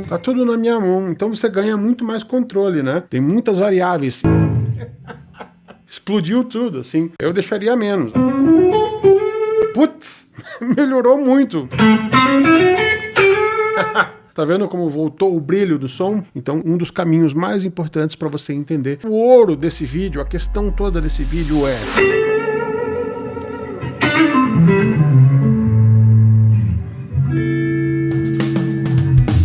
Tá tudo na minha mão, então você ganha muito mais controle, né? Tem muitas variáveis. Explodiu tudo, assim. Eu deixaria menos. Putz, melhorou muito. Tá vendo como voltou o brilho do som? Então, um dos caminhos mais importantes para você entender o ouro desse vídeo, a questão toda desse vídeo é...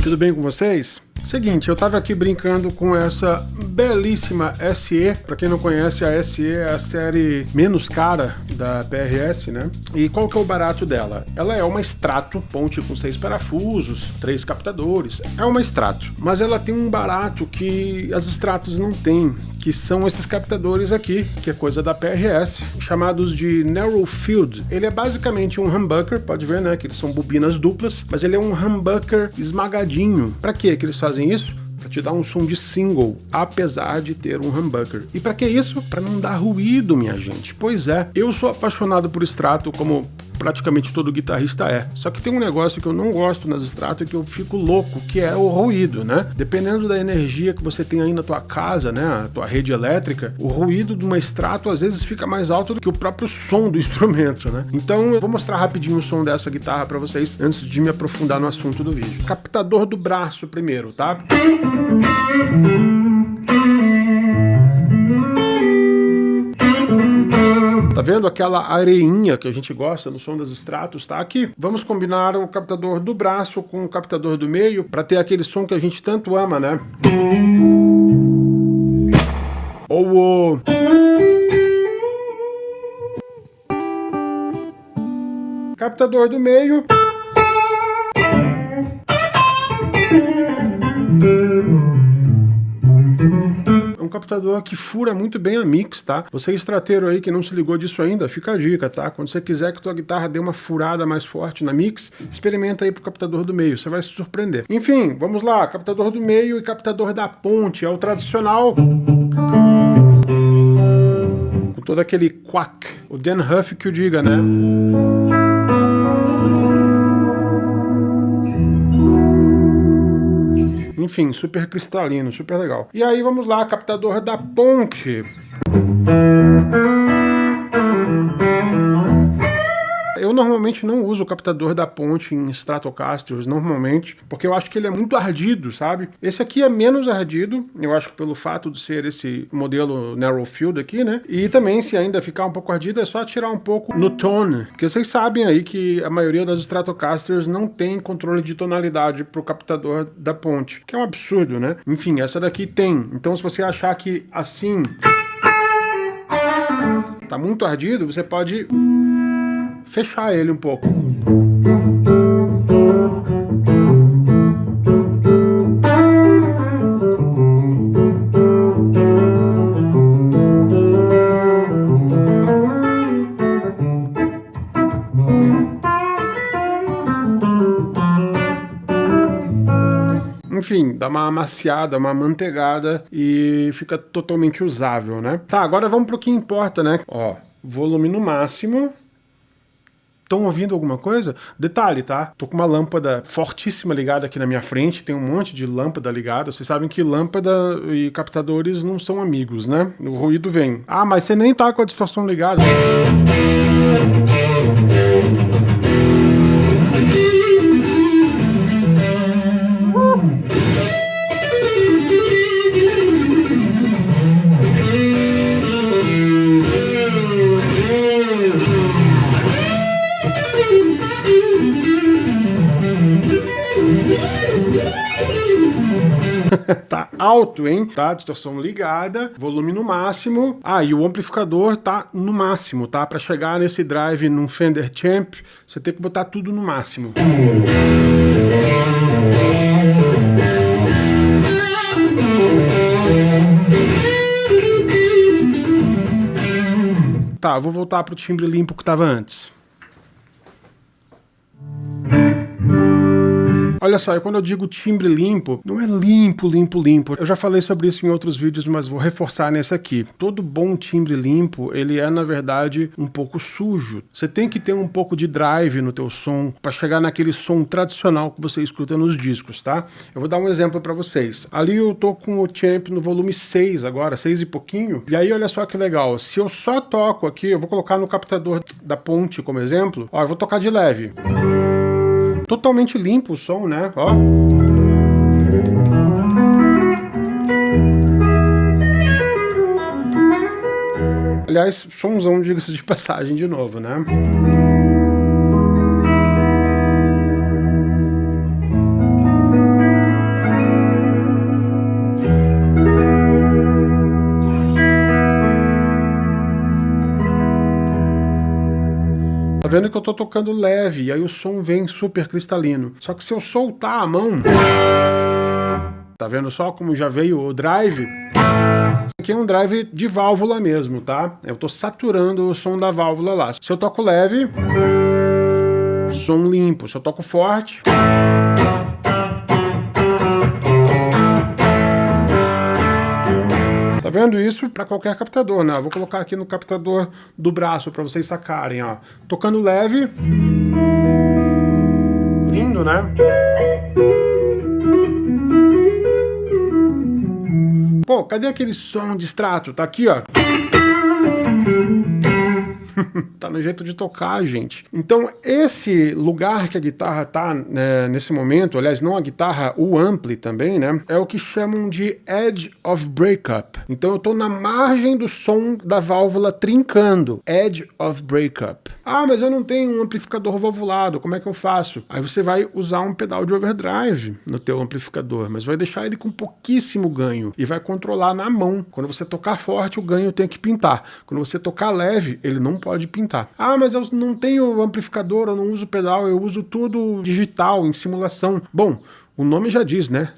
Tudo bem com vocês? Seguinte, eu tava aqui brincando com essa belíssima SE. Pra quem não conhece, a SE é a série menos cara da PRS, né? E qual que é o barato dela? Ela é uma extrato, ponte com 6 parafusos, 3 captadores. É uma extrato, mas ela tem um barato que as extratos não têm, que são esses captadores aqui, que é coisa da PRS, chamados de Narrow Field. Ele é basicamente um humbucker, pode ver, né, que eles são bobinas duplas, mas ele é um humbucker esmagadinho. Pra quê que eles fazem isso? Pra te dar um som de single, apesar de ter um humbucker. E pra que isso? Pra não dar ruído, minha gente. Pois é, eu sou apaixonado por extrato, como praticamente todo guitarrista é. Só que tem um negócio que eu não gosto nas extrato e que eu fico louco, que é o ruído, né? Dependendo da energia que você tem aí na tua casa, né, a tua rede elétrica, o ruído de uma extrato às vezes fica mais alto do que o próprio som do instrumento, né? Então eu vou mostrar rapidinho o som dessa guitarra pra vocês antes de me aprofundar no assunto do vídeo. Captador do braço primeiro, tá? Tá vendo aquela areinha que a gente gosta no som das extratos? Tá aqui. Vamos combinar o captador do braço com o captador do meio para ter aquele som que a gente tanto ama, né? Ou o... captador do meio... É um captador que fura muito bem a mix, tá? Você estrateiro aí que não se ligou disso ainda, fica a dica, tá? Quando você quiser que tua guitarra dê uma furada mais forte na mix, experimenta aí pro captador do meio, você vai se surpreender. Enfim, vamos lá, captador do meio e captador da ponte, é o tradicional. Com todo aquele quack, o Dan Huff que o diga, né? Enfim, super cristalino, super legal. E aí vamos lá, captador da ponte. Eu normalmente não uso o captador da ponte em Stratocasters, normalmente, porque eu acho que ele é muito ardido, sabe? Esse aqui é menos ardido, eu acho que pelo fato de ser esse modelo Narrow Field aqui, né? E também, se ainda ficar um pouco ardido, é só tirar um pouco no tone, porque vocês sabem aí que a maioria das Stratocasters não tem controle de tonalidade pro captador da ponte, que é um absurdo, né? Enfim, essa daqui tem. Então, se você achar que assim tá muito ardido, você pode fechar ele um pouco. Enfim, dá uma amaciada, uma manteigada e fica totalmente usável, né? Tá, agora vamos pro que importa, né? Ó, volume no máximo. Estão ouvindo alguma coisa? Detalhe, tá? Tô com uma lâmpada fortíssima ligada aqui na minha frente, tem um monte de lâmpada ligada. Vocês sabem que lâmpada e captadores não são amigos, né? O ruído vem. Ah, mas você nem tá com a distorção ligada. Tá alto, hein? Tá, distorção ligada, volume no máximo. Ah, e o amplificador tá no máximo, tá? Pra chegar nesse drive num Fender Champ, você tem que botar tudo no máximo. Tá, vou voltar pro timbre limpo que tava antes. Olha só, e quando eu digo timbre limpo, não é limpo, limpo, limpo. Eu já falei sobre isso em outros vídeos, mas vou reforçar nesse aqui. Todo bom timbre limpo, ele é, na verdade, um pouco sujo. Você tem que ter um pouco de drive no teu som para chegar naquele som tradicional que você escuta nos discos, tá? Eu vou dar um exemplo para vocês. Ali eu tô com o Champ no volume 6 agora, 6 e pouquinho. E aí, olha só que legal. Se eu só toco aqui, eu vou colocar no captador da ponte como exemplo. Ó, eu vou tocar de leve. Totalmente limpo o som, né? Ó. Aliás, somzão, diga-se de passagem de novo, né? Tá vendo que eu tô tocando leve, e aí o som vem super cristalino. Só que se eu soltar a mão... Tá vendo só como já veio o drive? Aqui é um drive de válvula mesmo, tá? Eu tô saturando o som da válvula lá. Se eu toco leve, som limpo. Se eu toco forte... Tá vendo isso para qualquer captador, né? Eu vou colocar aqui no captador do braço para vocês sacarem, ó. Tocando leve. Lindo, né? Pô, cadê aquele som de extrato? Tá aqui, ó. Tá no jeito de tocar, gente. Então, esse lugar que a guitarra tá, né, nesse momento, aliás, não a guitarra, o ampli também, né, é o que chamam de edge of breakup. Então, eu tô na margem do som da válvula trincando. Edge of breakup. Ah, mas eu não tenho um amplificador valvulado, como é que eu faço? Aí você vai usar um pedal de overdrive no teu amplificador, mas vai deixar ele com pouquíssimo ganho e vai controlar na mão. Quando você tocar forte, o ganho tem que pintar. Quando você tocar leve, ele não pode pintar. Ah, mas eu não tenho amplificador, eu não uso pedal, eu uso tudo digital, em simulação. Bom, o nome já diz, né?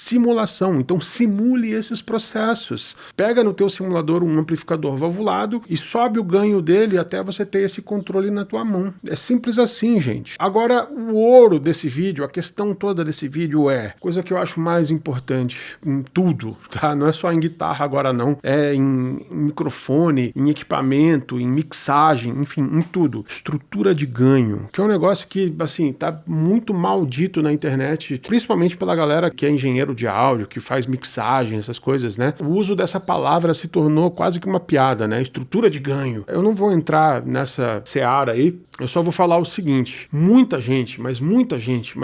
Simulação, então simule esses processos. Pega no teu simulador um amplificador valvulado e sobe o ganho dele até você ter esse controle na tua mão. É simples assim, gente. Agora, o ouro desse vídeo, a questão toda desse vídeo é, coisa que eu acho mais importante em tudo, tá? Não é só em guitarra agora não, é em microfone, em equipamento, em mixagem, enfim, em tudo. Estrutura de ganho, que é um negócio que, assim, tá muito mal dito na internet, principalmente pela galera que é engenheiro de áudio, que faz mixagem, essas coisas, né? O uso dessa palavra se tornou quase que uma piada, né? Estrutura de ganho. Eu não vou entrar nessa seara aí, eu só vou falar o seguinte, muita gente, mas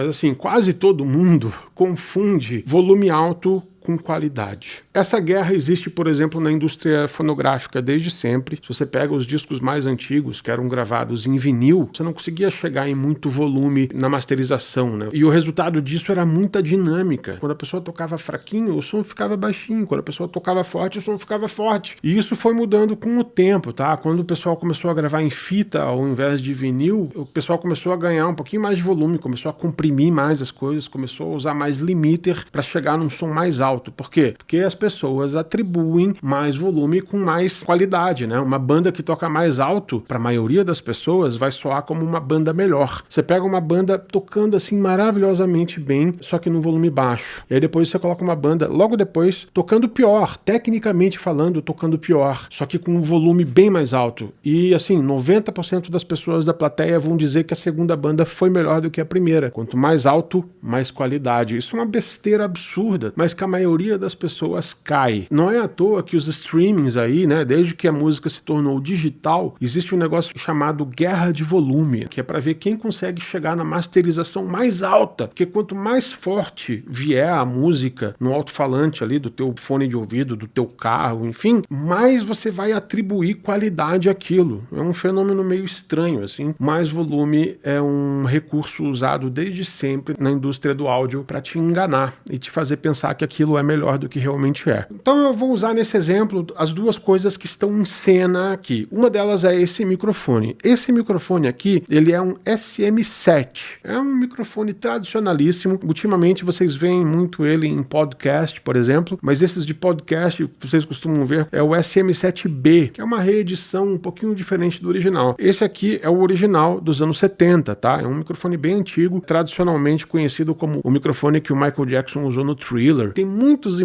assim, quase todo mundo confunde volume alto com qualidade. Essa guerra existe, por exemplo, na indústria fonográfica desde sempre. Se você pega os discos mais antigos, que eram gravados em vinil, você não conseguia chegar em muito volume na masterização, né? E o resultado disso era muita dinâmica. Quando a pessoa tocava fraquinho, o som ficava baixinho. Quando a pessoa tocava forte, o som ficava forte. E isso foi mudando com o tempo, tá? Quando o pessoal começou a gravar em fita ao invés de vinil, o pessoal começou a ganhar um pouquinho mais de volume, começou a comprimir mais as coisas, começou a usar mais limiter para chegar num som mais alto. Por quê? Porque as pessoas atribuem mais volume com mais qualidade, né? Uma banda que toca mais alto, para a maioria das pessoas, vai soar como uma banda melhor. Você pega uma banda tocando assim maravilhosamente bem, só que num volume baixo. E aí depois você coloca uma banda, logo depois, tocando pior, tecnicamente falando, tocando pior, só que com um volume bem mais alto. E assim, 90% das pessoas da plateia vão dizer que a segunda banda foi melhor do que a primeira. Quanto mais alto, mais qualidade. Isso é uma besteira absurda, mas que a maioria das pessoas cai. Não é à toa que os streamings aí, né, desde que a música se tornou digital, existe um negócio chamado guerra de volume, que é para ver quem consegue chegar na masterização mais alta, porque quanto mais forte vier a música no alto-falante ali do teu fone de ouvido, do teu carro, enfim, mais você vai atribuir qualidade àquilo. É um fenômeno meio estranho, assim. Mais volume é um recurso usado desde sempre na indústria do áudio para te enganar e te fazer pensar que aquilo aquilo é melhor do que realmente é. Então eu vou usar nesse exemplo as duas coisas que estão em cena aqui. Uma delas é esse microfone. Esse microfone aqui, ele é um SM7. É um microfone tradicionalíssimo. Ultimamente vocês veem muito ele em podcast, por exemplo, mas esses de podcast, vocês costumam ver, é o SM7B, que é uma reedição um pouquinho diferente do original. Esse aqui é o original dos anos 70, tá? É um microfone bem antigo, tradicionalmente conhecido como o microfone que o Michael Jackson usou no Thriller. Tem muitos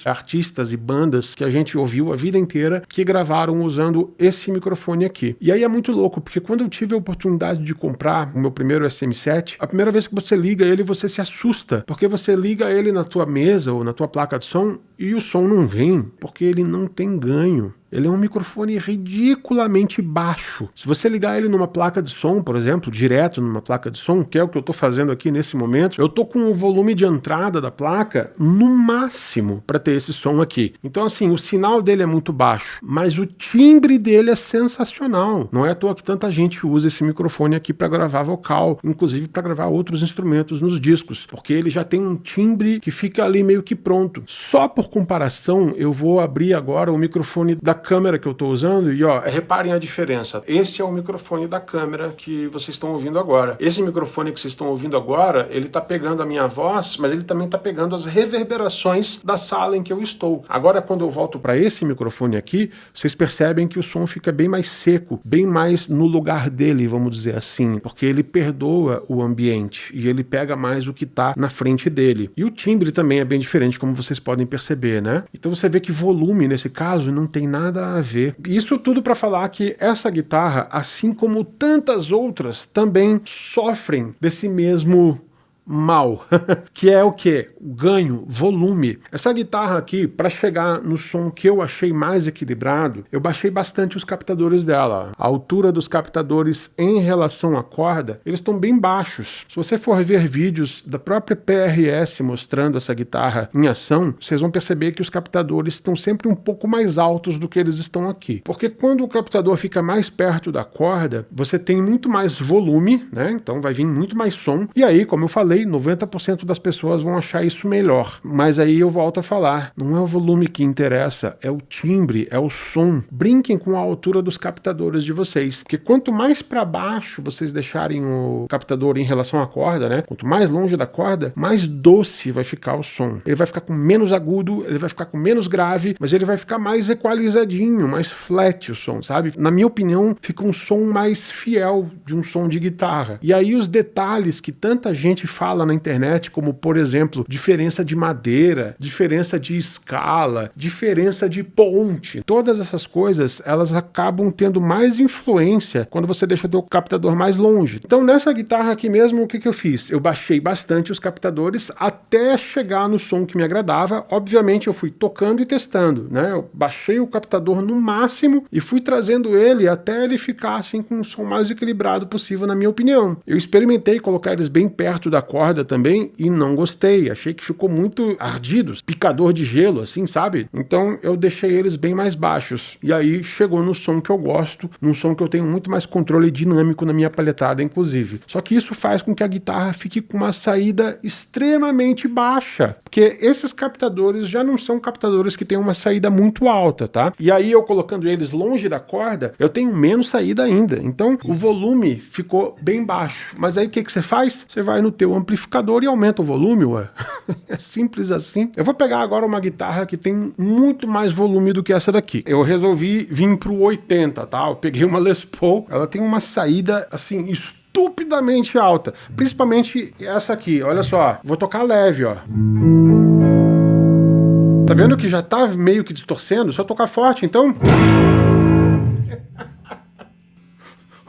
artistas e bandas que a gente ouviu a vida inteira que gravaram usando esse microfone aqui. E aí é muito louco, porque quando eu tive a oportunidade de comprar o meu primeiro SM7, a primeira vez que você liga ele, você se assusta, porque você liga ele na tua mesa ou na tua placa de som e o som não vem, porque ele não tem ganho. Ele é um microfone ridiculamente baixo. Se você ligar ele numa placa de som, por exemplo, direto numa placa de som, que é o que eu estou fazendo aqui nesse momento, eu estou com o volume de entrada da placa no máximo para ter esse som aqui. Então, assim, o sinal dele é muito baixo, mas o timbre dele é sensacional. Não é à toa que tanta gente usa esse microfone aqui para gravar vocal, inclusive para gravar outros instrumentos nos discos, porque ele já tem um timbre que fica ali meio que pronto. Só por comparação, eu vou abrir agora o microfone da câmera que eu estou usando e, ó, reparem a diferença. Esse é o microfone da câmera que vocês estão ouvindo agora. Esse microfone que vocês estão ouvindo agora, ele está pegando a minha voz, mas ele também está pegando as reverberações da sala em que eu estou. Agora, quando eu volto para esse microfone aqui, vocês percebem que o som fica bem mais seco, bem mais no lugar dele, vamos dizer assim, porque ele perdoa o ambiente e ele pega mais o que está na frente dele. E o timbre também é bem diferente, como vocês podem perceber, né? Então você vê que volume, nesse caso, não tem nada a ver. Isso tudo para falar que essa guitarra, assim como tantas outras, também sofrem desse mesmo mal, que é o que? Ganho, volume. Essa guitarra aqui, para chegar no som que eu achei mais equilibrado, eu baixei bastante os captadores dela. A altura dos captadores em relação à corda, eles estão bem baixos. Se você for ver vídeos da própria PRS mostrando essa guitarra em ação, vocês vão perceber que os captadores estão sempre um pouco mais altos do que eles estão aqui. Porque quando o captador fica mais perto da corda, você tem muito mais volume, né? Então vai vir muito mais som. E aí, como eu falei, 90% das pessoas vão achar isso melhor. Mas aí eu volto a falar, não é o volume que interessa, é o timbre, é o som. Brinquem com a altura dos captadores de vocês, porque quanto mais para baixo vocês deixarem o captador em relação à corda, né? Quanto mais longe da corda, mais doce vai ficar o som. Ele vai ficar com menos agudo, ele vai ficar com menos grave, mas ele vai ficar mais equalizadinho, mais flat o som, sabe? Na minha opinião, fica um som mais fiel de um som de guitarra. E aí os detalhes que tanta gente fala na internet, como, por exemplo, diferença de madeira, diferença de escala, diferença de ponte. Todas essas coisas, elas acabam tendo mais influência quando você deixa o teu captador mais longe. Então, nessa guitarra aqui mesmo, o que eu fiz? Eu baixei bastante os captadores até chegar no som que me agradava. Obviamente, eu fui tocando e testando, né? Eu baixei o captador no máximo e fui trazendo ele até ele ficar, assim, com um som mais equilibrado possível, na minha opinião. Eu experimentei colocar eles bem perto da corda também e não gostei, achei que ficou muito ardidos, picador de gelo, assim, sabe? Então eu deixei eles bem mais baixos e aí chegou no som que eu gosto, num som que eu tenho muito mais controle dinâmico na minha palhetada, inclusive. Só que isso faz com que a guitarra fique com uma saída extremamente baixa, porque esses captadores já não são captadores que têm uma saída muito alta, tá? E aí eu colocando eles longe da corda, eu tenho menos saída ainda, então o volume ficou bem baixo. Mas aí o que você faz? Você vai no teu amplificador e aumenta o volume, ué. É simples assim. Eu vou pegar agora uma guitarra que tem muito mais volume do que essa daqui. Eu resolvi vir pro 80, tá? Eu peguei uma Les Paul, ela tem uma saída, assim, estupidamente alta. Principalmente essa aqui, olha só. Vou tocar leve, ó. Tá vendo que já tá meio que distorcendo? Só tocar forte, então...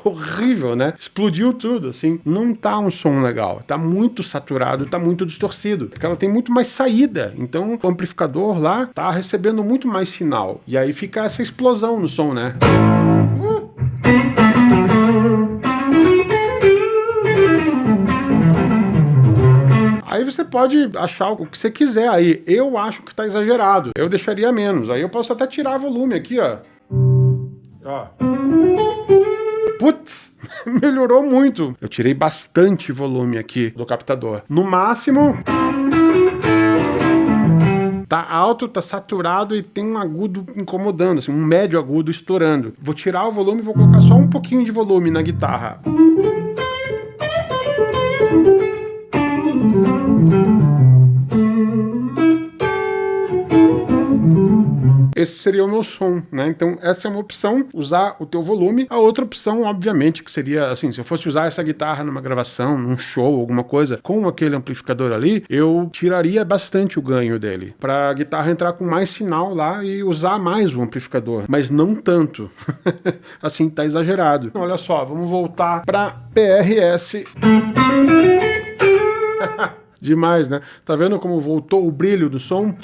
Horrível, né? Explodiu tudo, assim. Não tá um som legal. Tá muito saturado, tá muito distorcido. Porque ela tem muito mais saída. Então, o amplificador lá tá recebendo muito mais sinal. E aí fica essa explosão no som, né? Aí você pode achar o que você quiser aí. Eu acho que tá exagerado. Eu deixaria menos. Aí eu posso até tirar volume aqui, ó. Ó. Putz, melhorou muito. Eu tirei bastante volume aqui do captador. No máximo... Tá alto, tá saturado e tem um agudo incomodando, assim, um médio agudo estourando. Vou tirar o volume e vou colocar só um pouquinho de volume na guitarra. Esse seria o meu som, né? Então essa é uma opção, usar o teu volume. A outra opção, obviamente, que seria assim, se eu fosse usar essa guitarra numa gravação, num show, alguma coisa, com aquele amplificador ali, eu tiraria bastante o ganho dele, para a guitarra entrar com mais sinal lá e usar mais o amplificador, mas não tanto. Assim, tá exagerado. Olha só, vamos voltar para PRS. Demais, né? Tá vendo como voltou o brilho do som?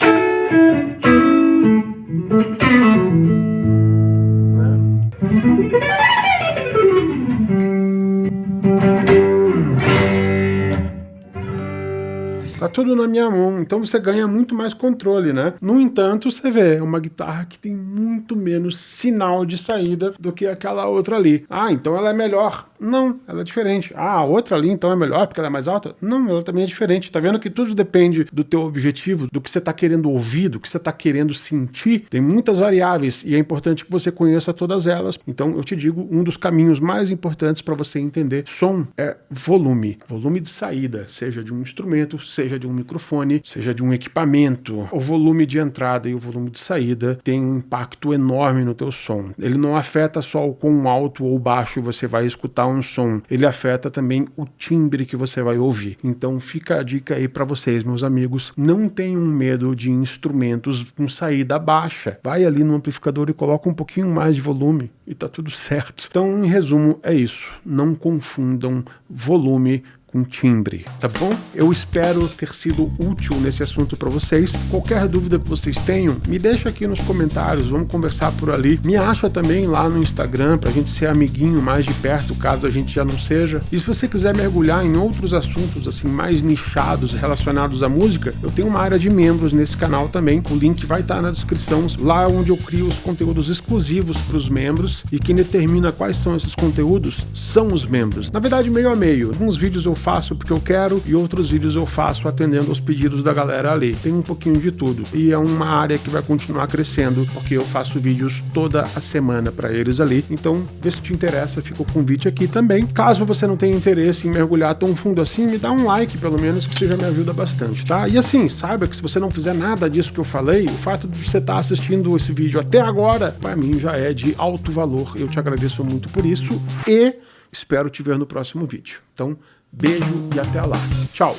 Tá tudo na minha mão, então você ganha muito mais controle, né? No entanto, você vê, é uma guitarra que tem muito menos sinal de saída do que aquela outra ali. Ah, então ela é melhor. Não, ela é diferente. Ah, a outra ali então é melhor porque ela é mais alta? Não, ela também é diferente. Tá vendo que tudo depende do teu objetivo, do que você tá querendo ouvir, do que você tá querendo sentir. Tem muitas variáveis e é importante que você conheça todas elas. Então eu te digo, um dos caminhos mais importantes para você entender som é volume. Volume de saída, seja de um instrumento, seja de um microfone, seja de um equipamento. O volume de entrada e o volume de saída tem um impacto enorme no teu som. Ele não afeta só o quão alto ou baixo você vai escutar um som, ele afeta também o timbre que você vai ouvir. Então fica a dica aí para vocês, meus amigos, não tenham medo de instrumentos com saída baixa. Vai ali no amplificador e coloca um pouquinho mais de volume e tá tudo certo. Então, em resumo, é isso. Não confundam volume com timbre, tá bom? Eu espero ter sido útil nesse assunto para vocês. Qualquer dúvida que vocês tenham, me deixa aqui nos comentários, vamos conversar por ali. Me acha também lá no Instagram pra gente ser amiguinho mais de perto, caso a gente já não seja. E se você quiser mergulhar em outros assuntos assim mais nichados relacionados à música, eu tenho uma área de membros nesse canal também. O link vai estar na descrição, lá onde eu crio os conteúdos exclusivos para os membros, e quem determina quais são esses conteúdos são os membros. Na verdade, meio a meio. Alguns vídeos eu faço porque eu quero e outros vídeos eu faço atendendo aos pedidos da galera ali. Tem um pouquinho de tudo e é uma área que vai continuar crescendo porque eu faço vídeos toda a semana para eles ali. Então, vê se te interessa, fica o convite aqui também. Caso você não tenha interesse em mergulhar tão fundo assim, me dá um like pelo menos, que você já me ajuda bastante, tá? E assim, saiba que se você não fizer nada disso que eu falei, o fato de você estar assistindo esse vídeo até agora, para mim já é de alto valor. Eu te agradeço muito por isso e espero te ver no próximo vídeo. Então, beijo e até lá. Tchau!